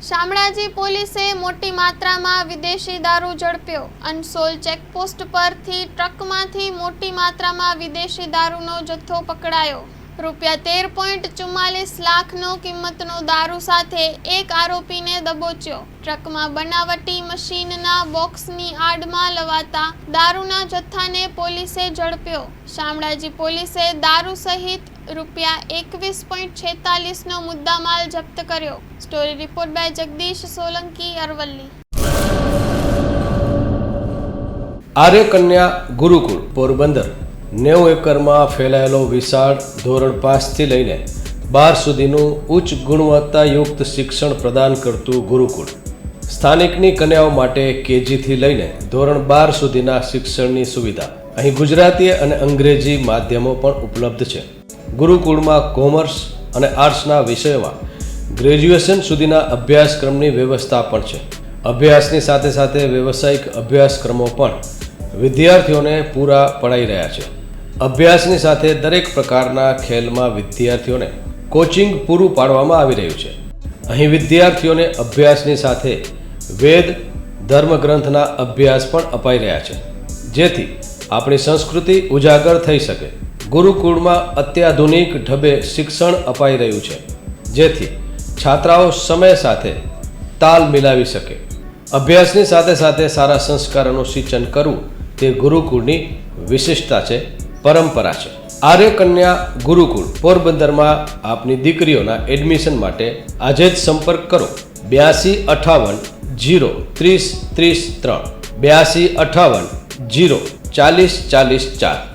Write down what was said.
શામળાજી પોલીસે મોટી માત્રામાં વિદેશી દારૂ ઝડપ્યો। અનસોલ ચેકપોસ્ટ પરથી ટ્રકમાંથી મોટી માત્રામાં વિદેશી દારૂનો જથ્થો પકડાયો। ₹13.44 લાખનો કિંમતનો દારૂ સાથે એક આરોપીને દબોચ્યો। ટ્રકમાં બનાવટી મશીનના બોક્સની આડમાં લવાતા દારૂના જથ્થાને પોલીસે ઝડપ્યો। શામળાજી પોલીસે દારૂ સહિત ₹21.46નો મુદ્દામાલ જપ્ત કર્યો। Story report by Jagdish Solanki, Aravalli. Arya Kanya Gurukul Porbandar 90 એકરમાં ફેલાયેલો વિશાળ ધોરણ 5 થી લઈને 12 સુધીનું ઉચ્ચ ગુણવત્તાયુક્ત શિક્ષણ પ્રદાન કરતું ગુરુકુળ સ્થાનિકની કન્યાઓ માટે કેજી થી લઈને ધોરણ 12 સુધીના શિક્ષણની સુવિધા। અહીં ગુજરાતી અને અંગ્રેજી માધ્યમો પણ ઉપલબ્ધ છે। ગુરુકુળમાં કોમર્સ અને આર્ટ્સના વિષયોમાં ગ્રેજ્યુએશન સુધીના અભ્યાસક્રમની વ્યવસ્થા પણ છે। અભ્યાસની સાથે સાથે વ્યવસાયિક અભ્યાસક્રમો પણ વિદ્યાર્થીઓને પૂરા પડાઈ રહ્યા છે। અભ્યાસની સાથે દરેક પ્રકારના ખેલમાં વિદ્યાર્થીઓને કોચિંગ પૂરું પાડવામાં આવી રહ્યું છે। અહીં વિદ્યાર્થીઓને અભ્યાસની સાથે વેદ ધર્મગ્રંથના અભ્યાસ પણ અપાઈ રહ્યા છે, જેથી આપણી સંસ્કૃતિ ઉજાગર થઈ શકે। ગુરુકુળમાં અત્યાધુનિક ઢબે શિક્ષણ અપાઈ રહ્યું છે, જેથી છાત્રાઓ સમય સાથે તાલ મિલાવી શકે। અભ્યાસની સાથે સાથે સારા સંસ્કારોનું સિંચન કરવું તે ગુરુકુળની વિશિષ્ટતા છે, પરંપરા છે। આર્ય કન્યા ગુરુકુળ પોરબંદરમાં આપની દીકરીઓના એડમિશન માટે આજે જ સંપર્ક કરો 8258 030 33 8258 040 44 4।